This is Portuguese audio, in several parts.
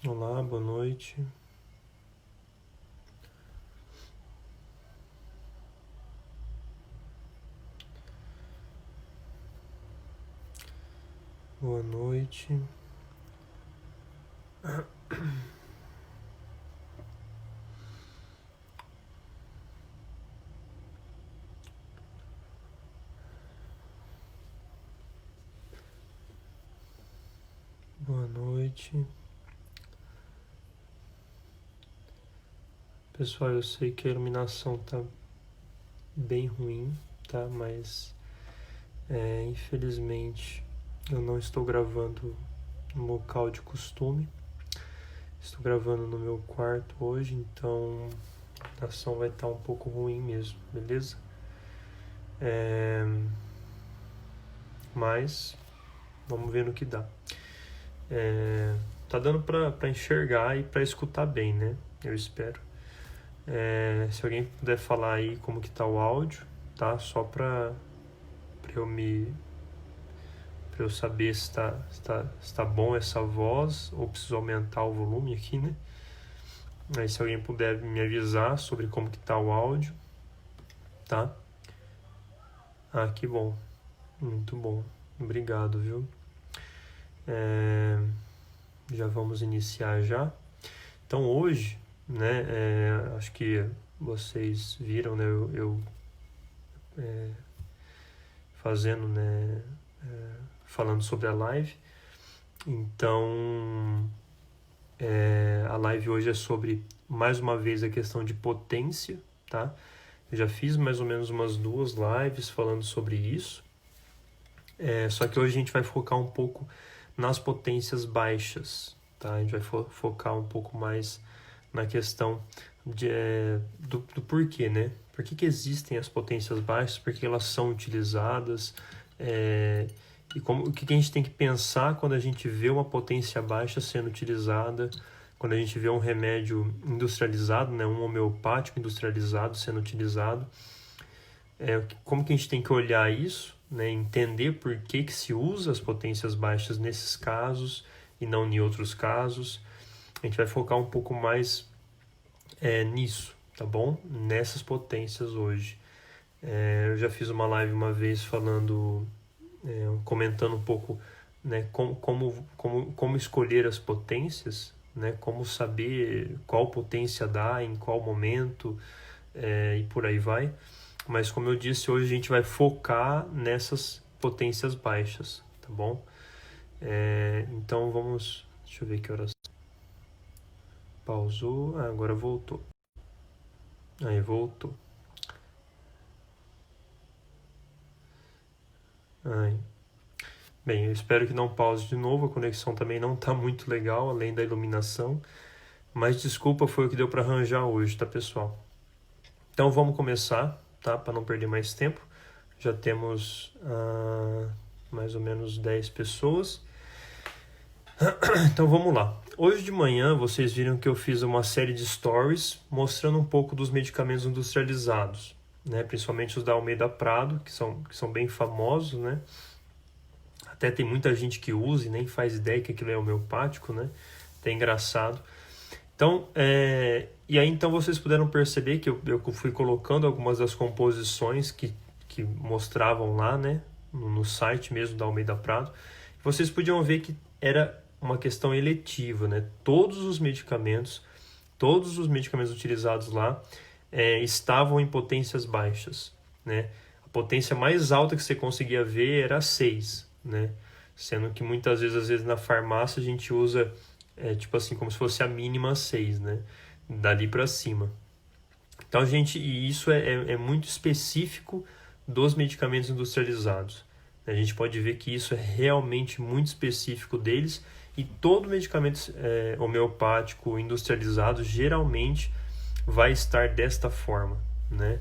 Olá, boa noite. Boa noite. Boa noite. Pessoal, eu sei que a iluminação tá bem ruim, tá? Mas infelizmente eu não estou gravando no local de costume. Estou gravando no meu quarto hoje, então a iluminação vai estar um pouco ruim mesmo, beleza? Mas vamos ver no que dá. Tá dando pra enxergar e pra escutar bem, né? Eu espero. Se alguém puder falar aí como que tá o áudio, tá? Só pra eu saber se tá bom essa voz ou preciso aumentar o volume aqui, né? Aí se alguém puder me avisar sobre como que tá o áudio, tá? Ah, que bom. Muito bom. Obrigado, viu? Já vamos iniciar já. Então hoje, né, acho que vocês viram, né, eu fazendo, né, falando sobre a live. Então, a live hoje é sobre, mais uma vez, a questão de potência, tá? Eu já fiz mais ou menos umas 2 lives falando sobre isso. Só que hoje a gente vai focar um pouco nas potências baixas, tá? A gente vai focar um pouco mais na questão do porquê, né? Por que existem as potências baixas? Por que elas são utilizadas? E o que a gente tem que pensar quando a gente vê uma potência baixa sendo utilizada, quando a gente vê um remédio industrializado, né, um homeopático industrializado sendo utilizado. Como que a gente tem que olhar isso, né, entender por que se usa as potências baixas nesses casos e não em outros casos. A gente vai focar um pouco mais nisso, tá bom? Nessas potências hoje. Eu já fiz uma live uma vez falando, comentando um pouco, né, como escolher as potências, né, como saber qual potência dar, em qual momento, e por aí vai. Mas como eu disse, hoje a gente vai focar nessas potências baixas, tá bom? Então vamos... Deixa eu ver que horas... Pausou. Agora voltou. Aí, voltou. Aí. Bem, eu espero que não pause de novo. A conexão também não tá muito legal, além da iluminação. Mas desculpa, foi o que deu para arranjar hoje, tá, pessoal? Então vamos começar, tá? Para não perder mais tempo. Já temos mais ou menos 10 pessoas. Então vamos lá. Hoje de manhã vocês viram que eu fiz uma série de stories mostrando um pouco dos medicamentos industrializados, né? Principalmente os da Almeida Prado, que são bem famosos, né? Até tem muita gente que usa e nem faz ideia que aquilo é homeopático, né? Até engraçado. Então, e aí então vocês puderam perceber que eu fui colocando algumas das composições que mostravam lá, né? No site mesmo da Almeida Prado. Vocês podiam ver que era uma questão eletiva, né? Todos os medicamentos utilizados lá estavam em potências baixas, né? A potência mais alta que você conseguia ver era 6, né? Sendo que muitas vezes, às vezes na farmácia a gente usa tipo assim, como se fosse a mínima 6, né? Dali para cima. Então, e isso é muito específico dos medicamentos industrializados. A gente pode ver que isso é realmente muito específico deles e todo medicamento homeopático industrializado geralmente vai estar desta forma, né?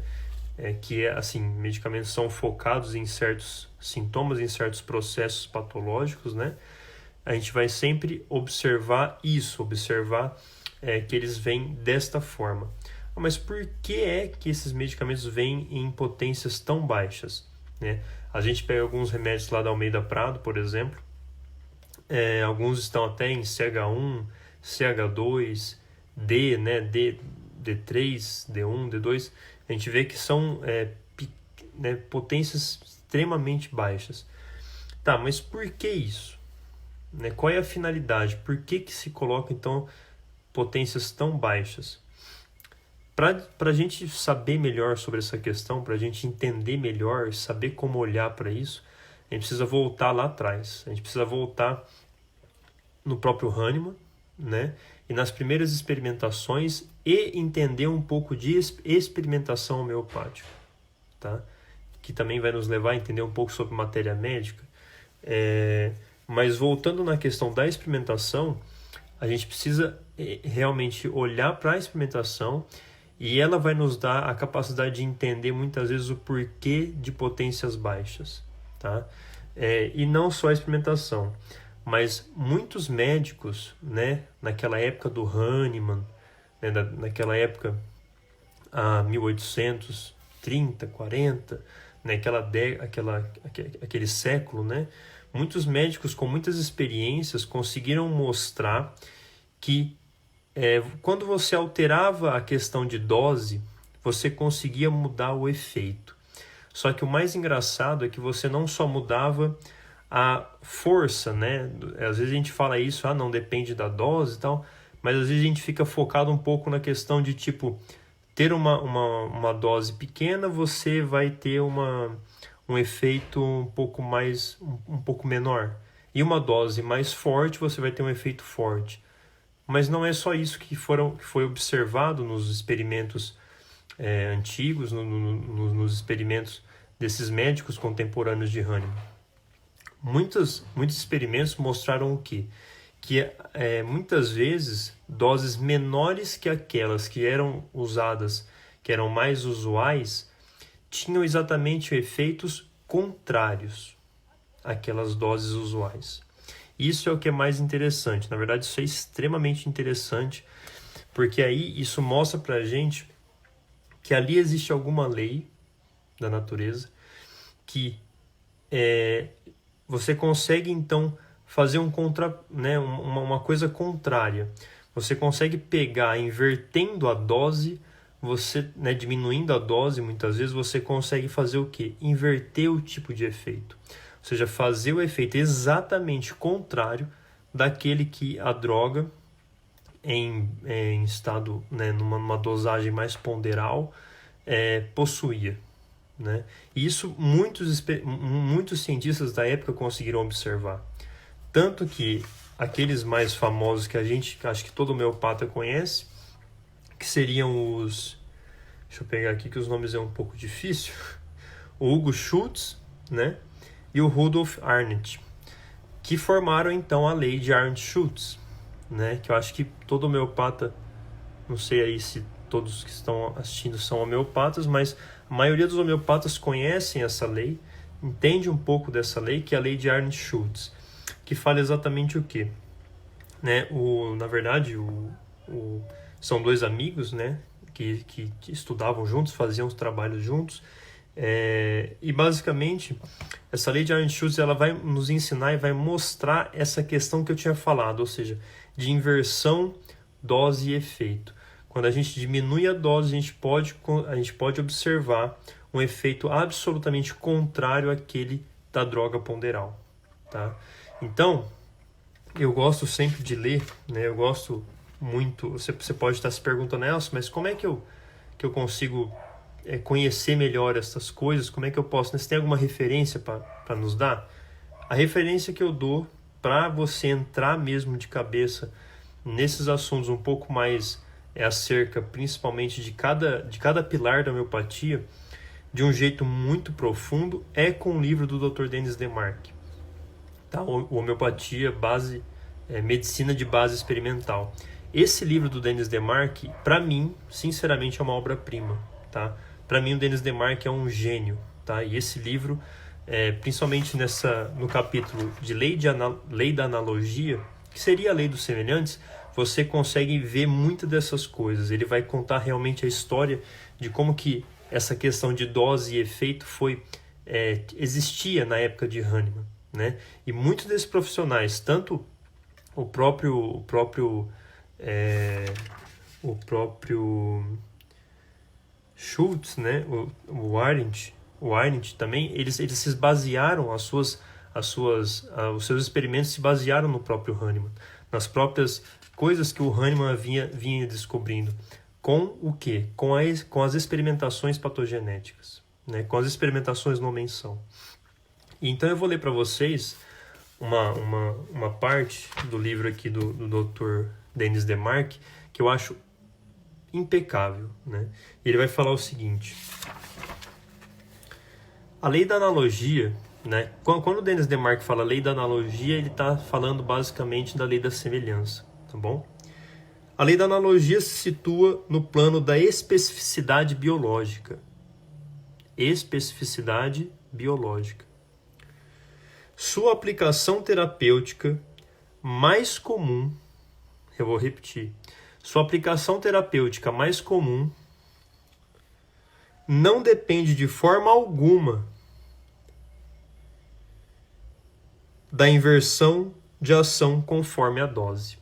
Que assim, medicamentos são focados em certos sintomas, em certos processos patológicos, né? A gente vai sempre observar isso, que eles vêm desta forma. Mas por que esses medicamentos vêm em potências tão baixas, né? A gente pega alguns remédios lá da Almeida Prado, por exemplo, alguns estão até em CH1, CH2, D, né, D3, D1, D2, a gente vê que são né, potências extremamente baixas. Tá, mas por que isso? Né, qual é a finalidade? Por que se coloca, então, potências tão baixas? Para a gente saber melhor sobre essa questão, para a gente entender melhor, saber como olhar para isso, a gente precisa voltar lá atrás. A gente precisa voltar no próprio Hahnemann, né? E nas primeiras experimentações e entender um pouco de experimentação homeopática, tá? Que também vai nos levar a entender um pouco sobre matéria médica. Mas voltando na questão da experimentação, a gente precisa realmente olhar para a experimentação e ela vai nos dar a capacidade de entender muitas vezes o porquê de potências baixas, tá? E não só a experimentação, mas muitos médicos, né, naquela época do Hahnemann, né, naquela época, 1830, 40, né, aquele século, né, muitos médicos com muitas experiências conseguiram mostrar que quando você alterava a questão de dose, você conseguia mudar o efeito. Só que o mais engraçado é que você não só mudava a força, né? Às vezes a gente fala isso, não depende da dose e tal, mas às vezes a gente fica focado um pouco na questão de, tipo, ter uma dose pequena, você vai ter um efeito um pouco menor. E uma dose mais forte, você vai ter um efeito forte. Mas não é só isso que foi observado nos experimentos antigos, nos experimentos desses médicos contemporâneos de Hahnemann. Muitos experimentos mostraram o quê? Que muitas vezes doses menores que aquelas que eram usadas, que eram mais usuais, tinham exatamente efeitos contrários àquelas doses usuais. Isso é o que é mais interessante. Na verdade, isso é extremamente interessante, porque aí isso mostra pra gente que ali existe alguma lei da natureza que você consegue, então, fazer uma coisa contrária. Você consegue pegar, invertendo a dose, diminuindo a dose, muitas vezes você consegue fazer o quê? Inverter o tipo de efeito. Ou seja, fazer o efeito exatamente contrário daquele que a droga, em estado, né, numa dosagem mais ponderal, possuía. Né? E isso muitos cientistas da época conseguiram observar. Tanto que aqueles mais famosos que acho que todo homeopata conhece, que seriam os... Deixa eu pegar aqui que os nomes é um pouco difícil. O Hugo Schultz, né? E o Rudolf Arndt, que formaram então a lei de Arndt-Schultz, né? Que eu acho que todo homeopata, não sei aí se todos que estão assistindo são homeopatas, mas a maioria dos homeopatas conhecem essa lei, entende um pouco dessa lei, que é a lei de Arndt-Schultz, que fala exatamente o quê? Né? Na verdade, são dois amigos, né? que estudavam juntos, faziam os trabalhos juntos, e basicamente essa lei de Arndt-Schultz ela vai nos ensinar e vai mostrar essa questão que eu tinha falado, ou seja, de inversão, dose e efeito. Quando a gente diminui a dose, a gente pode observar um efeito absolutamente contrário àquele da droga ponderal. Tá? Então, eu gosto sempre de ler, né? Eu gosto muito. Você pode estar se perguntando, Nelson, mas como é que eu consigo conhecer melhor essas coisas? Como é que eu posso? Você tem alguma referência para nos dar? A referência que eu dou para você entrar mesmo de cabeça nesses assuntos um pouco mais acerca principalmente de cada pilar da homeopatia, de um jeito muito profundo, com o livro do Dr. Denis Demarque. Tá? O Homeopatia, Medicina de Base Experimental. Esse livro do Denis Demarque, para mim, sinceramente, é uma obra-prima. Tá? Para mim, o Denis Demarque é um gênio. Tá? E esse livro, principalmente no capítulo de lei da analogia, que seria a lei dos semelhantes, você consegue ver muitas dessas coisas. Ele vai contar realmente a história de como que essa questão de dose e efeito existia na época de Hahnemann. Né? E muitos desses profissionais, tanto o próprio o próprio Schultz, né, o Arendt também, eles se basearam, os seus experimentos se basearam no próprio Hahnemann, nas próprias coisas que o Hahnemann vinha descobrindo. Com o quê? Com as experimentações patogenéticas, né, com as experimentações no menção. Então eu vou ler para vocês uma parte do livro aqui do Dr. Denis Demarque, que eu acho impecável, né? Ele vai falar o seguinte: a lei da analogia, né? Quando o Denis Demarque fala lei da analogia, ele está falando basicamente da lei da semelhança, tá bom? A lei da analogia se situa no plano da especificidade biológica. Especificidade biológica. Sua aplicação terapêutica mais comum, eu vou repetir, sua aplicação terapêutica mais comum não depende de forma alguma da inversão de ação conforme a dose.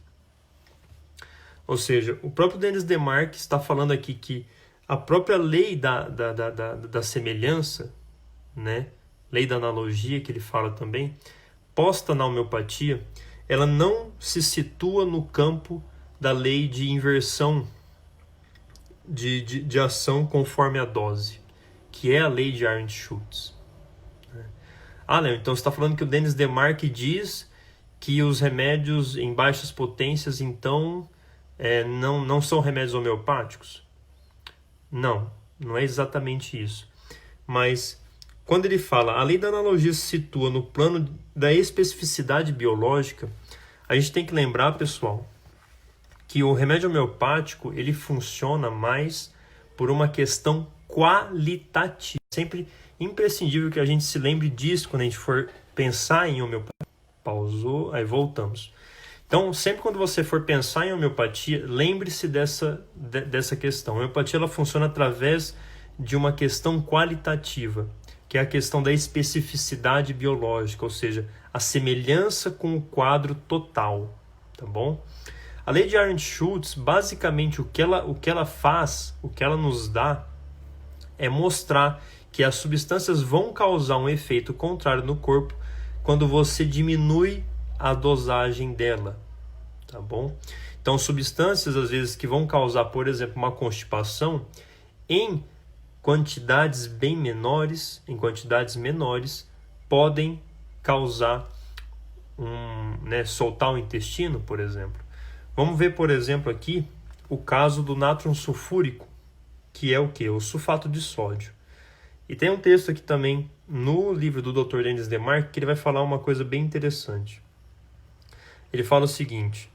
Ou seja, o próprio Denis Demarque está falando aqui que a própria lei da semelhança, né, lei da analogia que ele fala também, posta na homeopatia, ela não se situa no campo da lei de inversão de ação conforme a dose, que é a lei de Arendt-Schultz. Léo, então você está falando que o Denis Demarque diz que os remédios em baixas potências, então, não são remédios homeopáticos? Não é exatamente isso. Mas quando ele fala, a lei da analogia se situa no plano da especificidade biológica, a gente tem que lembrar, pessoal, que o remédio homeopático ele funciona mais por uma questão qualitativa. Sempre imprescindível que a gente se lembre disso quando a gente for pensar em homeopatia. Pausou, aí voltamos. Então, sempre quando você for pensar em homeopatia, lembre-se dessa questão. A homeopatia ela funciona através de uma questão qualitativa, que é a questão da especificidade biológica, ou seja, a semelhança com o quadro total, tá bom? A lei de Arendt-Schultz, basicamente, o que ela faz, o que ela nos dá, é mostrar que as substâncias vão causar um efeito contrário no corpo quando você diminui a dosagem dela, tá bom? Então, substâncias, às vezes, que vão causar, por exemplo, uma constipação, em quantidades bem menores, podem causar soltar o intestino, por exemplo. Vamos ver, por exemplo, aqui o caso do nátrium sulfúrico, que é o quê? O sulfato de sódio. E tem um texto aqui também no livro do Dr. Denis Demarque que ele vai falar uma coisa bem interessante. Ele fala o seguinte: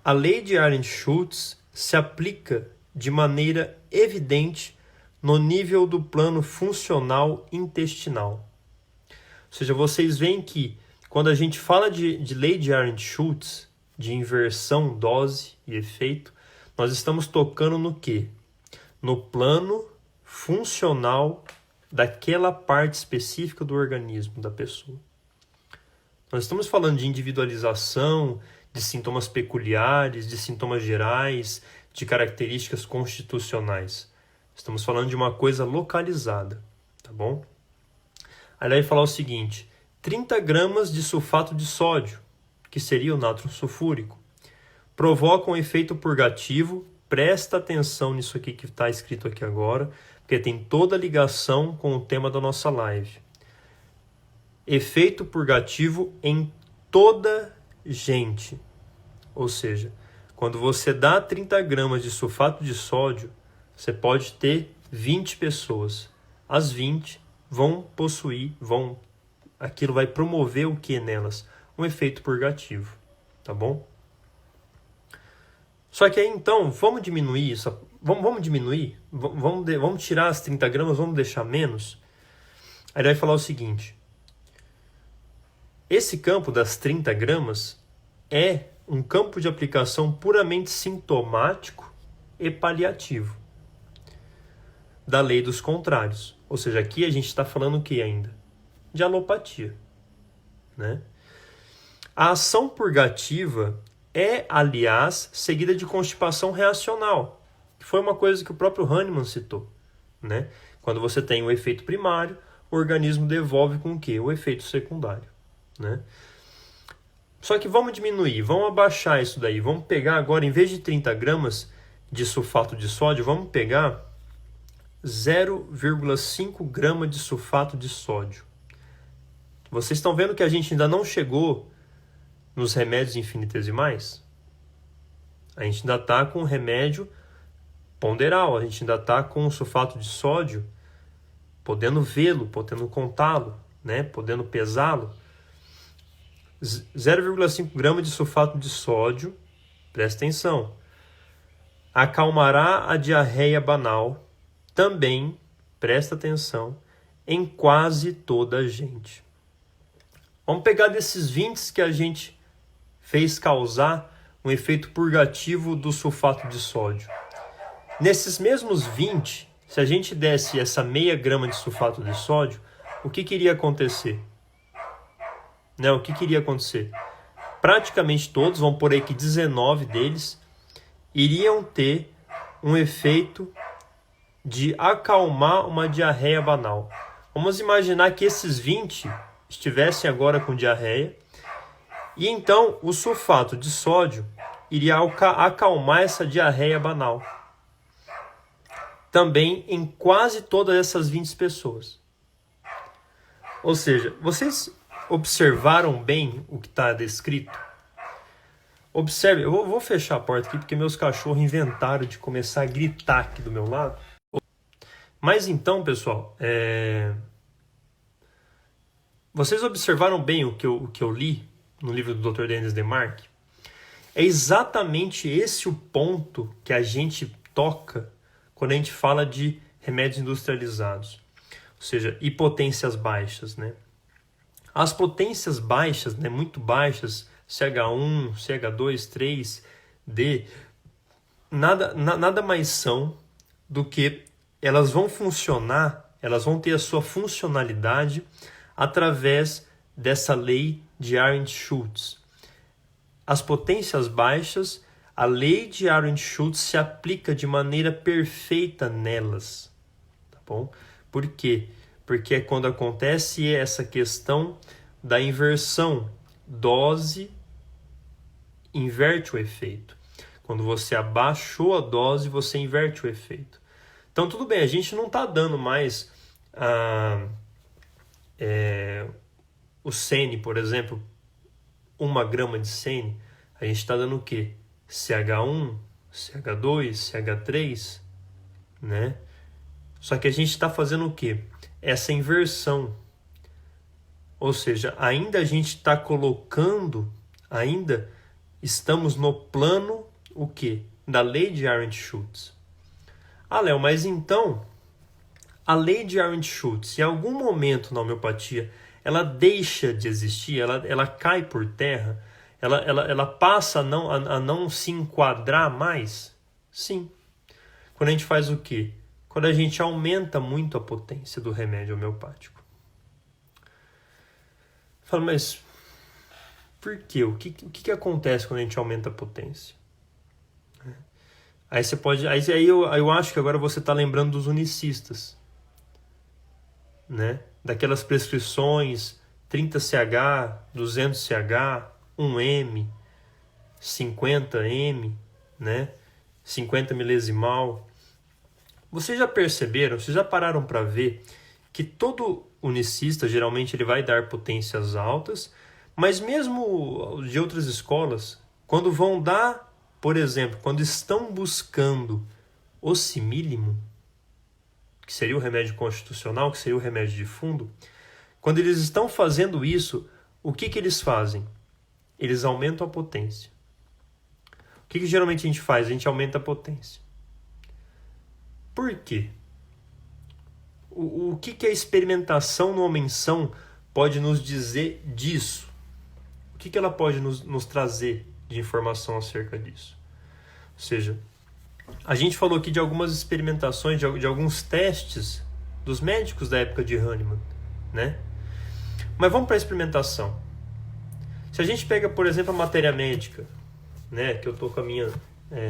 a lei de Arendt-Schultz se aplica de maneira evidente no nível do plano funcional intestinal. Ou seja, vocês veem que quando a gente fala de lei de Arendt-Schultz, de inversão, dose e efeito, nós estamos tocando no quê? No plano funcional daquela parte específica do organismo da pessoa. Nós estamos falando de individualização, de sintomas peculiares, de sintomas gerais, de características constitucionais. Estamos falando de uma coisa localizada, tá bom? Aí ele vai falar o seguinte: 30 gramas de sulfato de sódio, que seria o nátrium sulfúrico, provocam um efeito purgativo. Presta atenção nisso aqui que está escrito aqui agora, porque tem toda a ligação com o tema da nossa live. Efeito purgativo em toda gente. Ou seja, quando você dá 30 gramas de sulfato de sódio, você pode ter 20 pessoas. As 20 vão possuir, aquilo vai promover o que nelas? Um efeito purgativo, tá bom? Só que aí, então, vamos diminuir isso, vamos diminuir, vamos tirar as 30 gramas, vamos deixar menos. Aí ele vai falar o seguinte: esse campo das 30 gramas é um campo de aplicação puramente sintomático e paliativo da lei dos contrários. Ou seja, aqui a gente está falando o que ainda? De alopatia, né? A ação purgativa é, aliás, seguida de constipação reacional, que foi uma coisa que o próprio Hahnemann citou, né? Quando você tem o efeito primário, o organismo devolve com o quê? O efeito secundário, né? Só que vamos diminuir, vamos abaixar isso daí. Vamos pegar agora, em vez de 30 gramas de sulfato de sódio, vamos pegar 0,5 grama de sulfato de sódio. Vocês estão vendo que a gente ainda não chegou nos remédios infinitesimais? A gente ainda está com remédio ponderal, a gente ainda está com o sulfato de sódio, podendo vê-lo, podendo contá-lo, né? Podendo pesá-lo. 0,5 grama de sulfato de sódio, presta atenção, acalmará a diarreia banal, também, presta atenção, em quase toda a gente. Vamos pegar desses 20 que a gente fez causar um efeito purgativo do sulfato de sódio. Nesses mesmos 20, se a gente desse essa meia grama de sulfato de sódio, o que iria acontecer? O que iria acontecer? Praticamente todos, vamos por aí que 19 deles, iriam ter um efeito de acalmar uma diarreia banal. Vamos imaginar que esses 20 estivessem agora com diarreia, e então o sulfato de sódio iria acalmar essa diarreia banal. Também em quase todas essas 20 pessoas. Ou seja, vocês observaram bem o que está descrito? Observe, eu vou fechar a porta aqui porque meus cachorros inventaram de começar a gritar aqui do meu lado. Mas então, pessoal, vocês observaram bem o que eu li no livro do Dr. Denis Demarque? É exatamente esse o ponto que a gente toca quando a gente fala de remédios industrializados. Ou seja, hipotências baixas, né? As potências baixas, né, muito baixas, CH1, CH2, 3, D, nada mais são do que elas vão funcionar, elas vão ter a sua funcionalidade através dessa lei de Arendt-Schultz. As potências baixas, a lei de Arendt-Schultz se aplica de maneira perfeita nelas. Tá bom? Por quê? Porque é quando acontece essa questão da inversão. Dose inverte o efeito. Quando você abaixou a dose, você inverte o efeito. Então, tudo bem, a gente não está dando mais o Sene, por exemplo, 1 grama de Sene. A gente está dando o quê? CH1, CH2, CH3, né? Só que a gente está fazendo o quê? Essa inversão. Ou seja, ainda a gente está colocando, ainda estamos no plano, o quê? Da lei de Arendt-Schultz. Léo, mas então, a lei de Arendt-Schultz, em algum momento na homeopatia, ela deixa de existir, ela cai por terra, ela passa a não se enquadrar mais? Sim. Quando a gente faz o quê? Quando a gente aumenta muito a potência do remédio homeopático. Fala, mas por quê? O que acontece quando a gente aumenta a potência? Aí você pode. Aí eu acho que agora você está lembrando dos unicistas, né? Daquelas prescrições 30CH, 200CH, 1M, 50M, né? 50 milesimal. Vocês já perceberam, vocês já pararam para ver que todo unicista geralmente ele vai dar potências altas, mas mesmo de outras escolas, quando vão dar, por exemplo, quando estão buscando o simílimo, que seria o remédio constitucional, que seria o remédio de fundo, quando eles estão fazendo isso, o que eles fazem? Eles aumentam a potência. O que geralmente a gente faz? A gente aumenta a potência. Por quê? O que a experimentação no homem-são pode nos dizer disso? O que ela pode nos trazer de informação acerca disso? Ou seja, a gente falou aqui de algumas experimentações, de alguns testes dos médicos da época de Hahnemann, né? Mas vamos para a experimentação. Se a gente pega, por exemplo, a matéria médica, né, que eu tô com a minha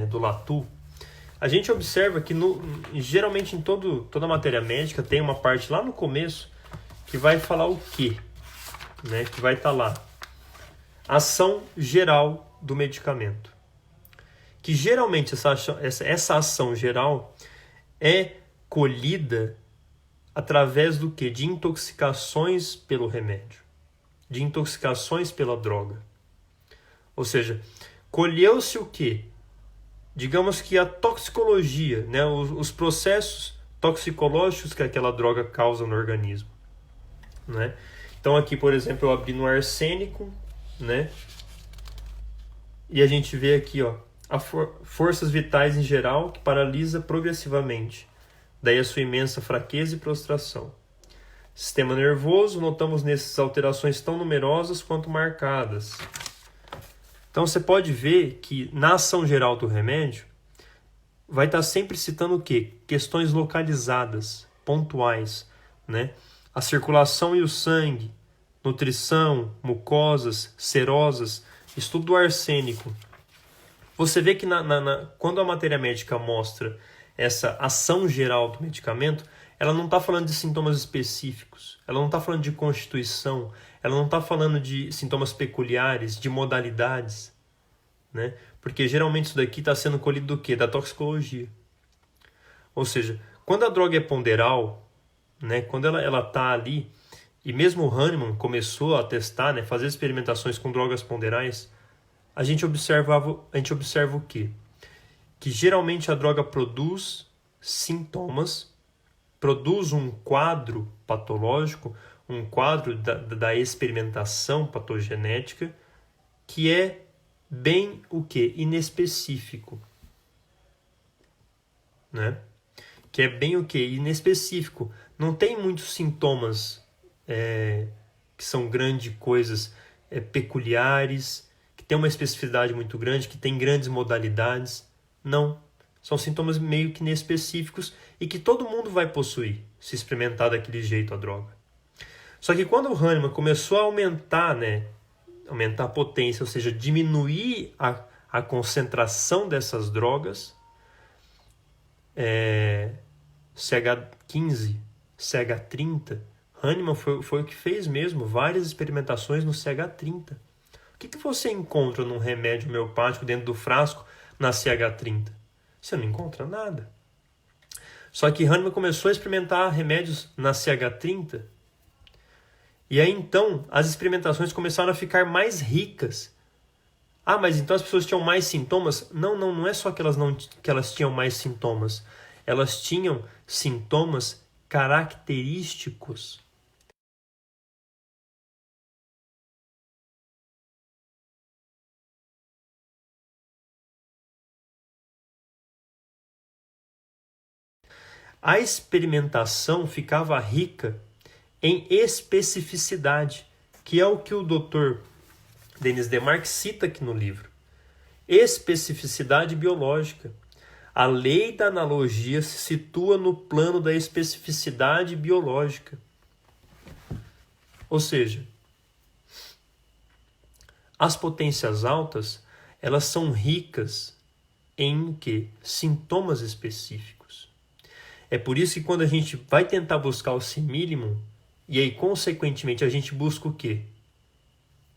do Latu, a gente observa que geralmente em toda matéria médica tem uma parte lá no começo que vai falar o quê? Né, que vai estar lá. Ação geral do medicamento. Que geralmente essa ação geral é colhida através do quê? De intoxicações pelo remédio. De intoxicações pela droga. Ou seja, colheu-se o quê? Digamos que a toxicologia, né? Os processos toxicológicos que aquela droga causa no organismo. Né? Então aqui, por exemplo, eu abri no arsênico, né? E a gente vê aqui, ó, forças vitais em geral que paralisa progressivamente. Daí a sua imensa fraqueza e prostração. Sistema nervoso, notamos nessas alterações tão numerosas quanto marcadas. Então você pode ver que na ação geral do remédio vai estar sempre citando o quê? Questões localizadas, pontuais, né? A circulação e o sangue, nutrição, mucosas, serosas, estudo do arsênico. Você vê que quando a matéria médica mostra essa ação geral do medicamento, ela não está falando de sintomas específicos, ela não está falando de constituição, ela não está falando de sintomas peculiares, de modalidades, né? Porque geralmente isso daqui está sendo colhido do quê? Da toxicologia. Ou seja, quando a droga é ponderal, né? Quando ela está ali, e mesmo o Hahnemann começou a testar, né? Fazer experimentações com drogas ponderais, a gente observa o quê? Que geralmente a droga produz sintomas, produz um quadro patológico, um quadro da experimentação patogenética, que é bem o quê? Inespecífico. Né? Que é bem o quê? Inespecífico. Não tem muitos sintomas que são grandes coisas peculiares, que tem uma especificidade muito grande, que tem grandes modalidades. Não. São sintomas meio que inespecíficos e que todo mundo vai possuir se experimentar daquele jeito a droga. Só que quando o Hahnemann começou a aumentar, né, aumentar a potência, ou seja, diminuir a concentração dessas drogas, CH15, CH30, Hahnemann foi o que fez mesmo várias experimentações no CH30. O que você encontra num remédio homeopático dentro do frasco na CH30? Você não encontra nada. Só que Hahnemann começou a experimentar remédios na CH30. E aí então as experimentações começaram a ficar mais ricas. Ah, mas então as pessoas tinham mais sintomas? Não é só que elas tinham mais sintomas. Elas tinham sintomas característicos. A experimentação ficava rica em especificidade, que é o que o Dr. Denis Demarque cita aqui no livro. Especificidade biológica. A lei da analogia se situa no plano da especificidade biológica. Ou seja, as potências altas, elas são ricas em quê? Sintomas específicos. É por isso que quando a gente vai tentar buscar o simílimo, e aí, consequentemente, a gente busca o quê?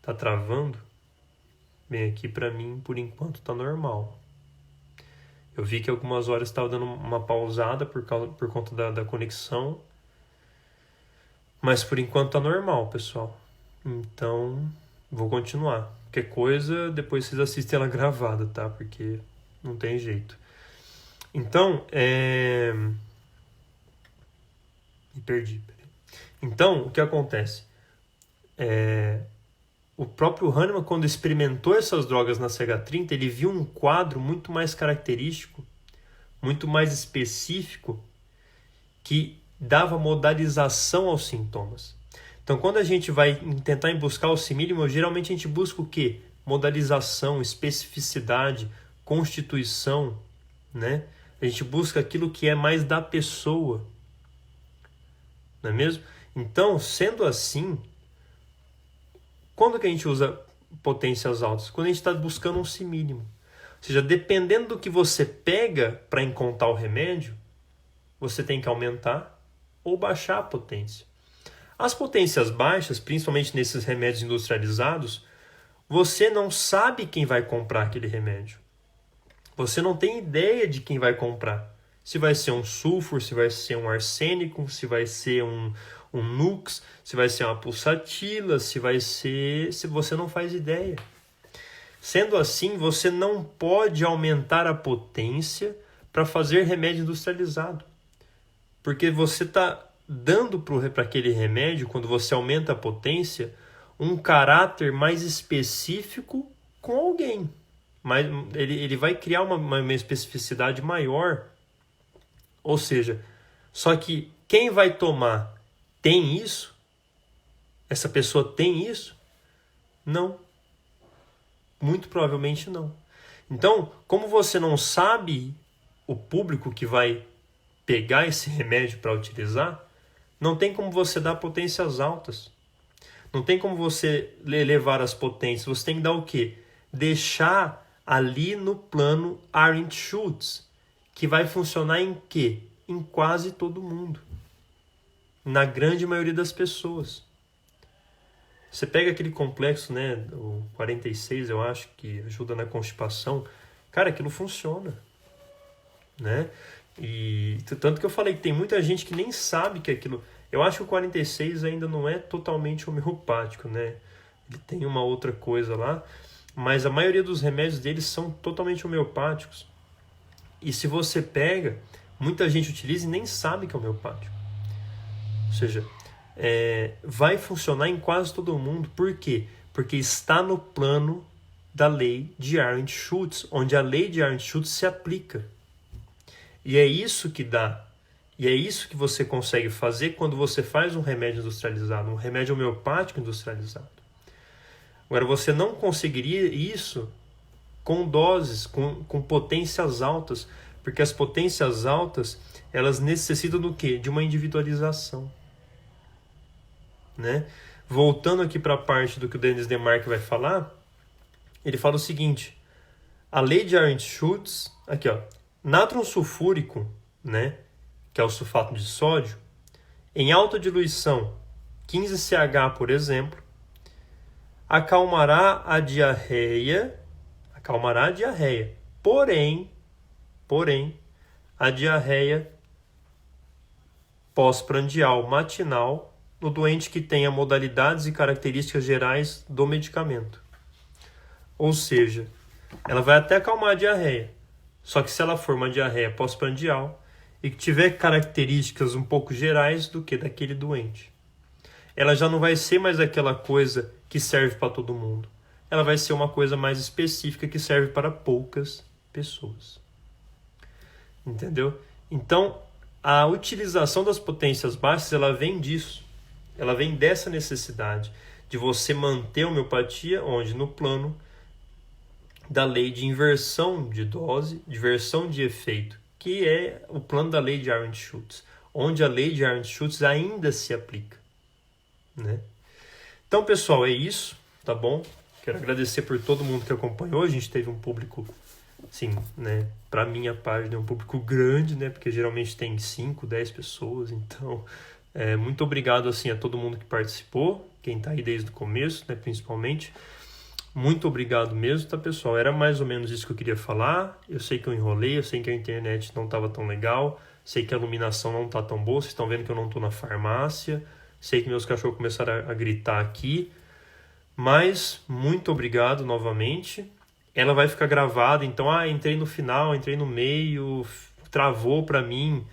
Tá travando? Bem, aqui para mim, por enquanto, tá normal. Eu vi que algumas horas estava dando uma pausada por conta da conexão. Mas por enquanto tá normal, pessoal. Então, vou continuar. Qualquer coisa, depois vocês assistem ela gravada, tá? Porque não tem jeito. Então, me perdi. Então, o que acontece? O próprio Hahnemann, quando experimentou essas drogas na CH30, ele viu um quadro muito mais característico, muito mais específico, que dava modalização aos sintomas. Então, quando a gente vai tentar buscar o simílimo, geralmente a gente busca o quê? Modalização, especificidade, constituição, né? A gente busca aquilo que é mais da pessoa, não é mesmo? Então, sendo assim, quando que a gente usa potências altas? Quando a gente está buscando um Si mínimo. Ou seja, dependendo do que você pega para encontrar o remédio, você tem que aumentar ou baixar a potência. As potências baixas, principalmente nesses remédios industrializados, você não sabe quem vai comprar aquele remédio. Você não tem ideia de quem vai comprar. Se vai ser um sulfur, se vai ser um arsênico, se vai ser um nux, se vai ser uma pulsatila, se vai ser... se você não faz ideia. Sendo assim, você não pode aumentar a potência para fazer remédio industrializado. Porque você está dando para aquele remédio, quando você aumenta a potência, um caráter mais específico com alguém. Mas ele vai criar uma especificidade maior. Ou seja, só que quem vai tomar tem isso? Essa pessoa tem isso? Não. Muito provavelmente não. Então, como você não sabe o público que vai pegar esse remédio para utilizar, não tem como você dar potências altas. Não tem como você elevar as potências. Você tem que dar o quê? Deixar ali no plano Arendt-Schultz, que vai funcionar em quê? Em quase todo mundo. Na grande maioria das pessoas. Você pega aquele complexo, né, o 46, eu acho, que ajuda na constipação. Cara, aquilo funciona, né? E tanto que eu falei que tem muita gente que nem sabe que aquilo... Eu acho que o 46 ainda não é totalmente homeopático, né? Ele tem uma outra coisa lá, mas a maioria dos remédios deles são totalmente homeopáticos. E se você pega, muita gente utiliza e nem sabe que é homeopático. Ou seja, vai funcionar em quase todo mundo. Por quê? Porque está no plano da lei de Arendt-Schultz, onde a lei de Arendt-Schultz se aplica. E é isso que dá. E é isso que você consegue fazer quando você faz um remédio industrializado, um remédio homeopático industrializado. Agora, você não conseguiria isso com doses, com potências altas, porque as potências altas, elas necessitam do quê? De uma individualização. Né? Voltando aqui para a parte do que o Denis Demarque vai falar, ele fala o seguinte: a lei de Arendt-Schultz, aqui ó, nátron sulfúrico, né, que é o sulfato de sódio, em alta diluição, 15CH, por exemplo, acalmará a diarreia. Porém, a diarreia pós-prandial matinal no doente que tenha modalidades e características gerais do medicamento. Ou seja, ela vai até acalmar a diarreia. Só que se ela for uma diarreia pós-prandial e que tiver características um pouco gerais do que daquele doente, ela já não vai ser mais aquela coisa que serve para todo mundo. Ela vai ser uma coisa mais específica que serve para poucas pessoas. Entendeu? Então, a utilização das potências baixas, ela vem disso. Ela vem dessa necessidade de você manter a homeopatia onde? No plano da lei de inversão de dose, de inversão de efeito, que é o plano da lei de Arendt-Schultz, onde a lei de Arendt-Schultz ainda se aplica. Né? Então, pessoal, é isso, tá bom? Quero agradecer por todo mundo que acompanhou. A gente teve um público, assim, né, para minha página, um público grande, né, porque geralmente tem 5, 10 pessoas. Então, muito obrigado, assim, a todo mundo que participou, quem está aí desde o começo, né, principalmente. Muito obrigado mesmo, tá, pessoal? Era mais ou menos isso que eu queria falar. Eu sei que eu enrolei, eu sei que a internet não estava tão legal, sei que a iluminação não está tão boa, vocês estão vendo que eu não estou na farmácia, sei que meus cachorros começaram a gritar aqui, mas muito obrigado novamente. Ela vai ficar gravada, então, entrei no final, entrei no meio, travou para mim,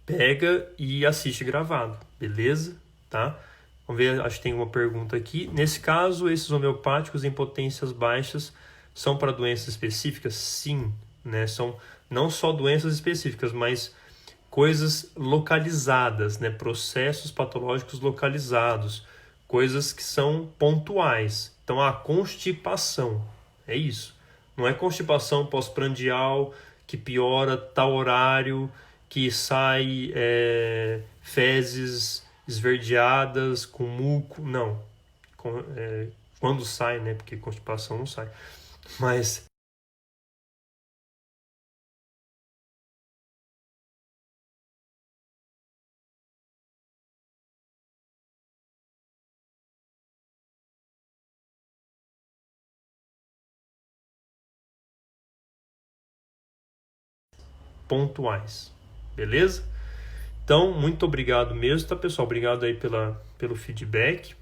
pega e assiste gravado, beleza? Tá? Vamos ver, acho que tem uma pergunta aqui. Nesse caso, esses homeopáticos em potências baixas são para doenças específicas? Sim, né? São não só doenças específicas, mas coisas localizadas, né? Processos patológicos localizados, coisas que são pontuais. Então, a constipação, é isso. Não é constipação pós-prandial que piora tal horário, que sai fezes esverdeadas, com muco, não. quando sai, né? Porque constipação não sai. Mas pontuais, beleza? Então, muito obrigado mesmo, tá, pessoal? Obrigado aí pelo feedback.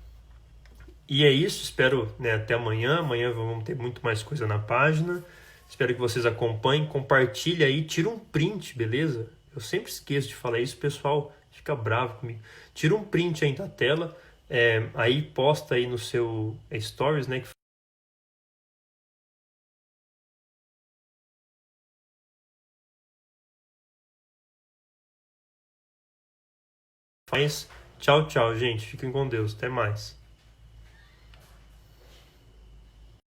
E é isso, espero, né, até amanhã. Amanhã vamos ter muito mais coisa na página. Espero que vocês acompanhem, compartilhe aí, tira um print, beleza? Eu sempre esqueço de falar isso, o pessoal fica bravo comigo. Tira um print aí da tela, aí posta aí no seu stories, né? Que faz. Tchau, tchau, gente. Fiquem com Deus. Até mais.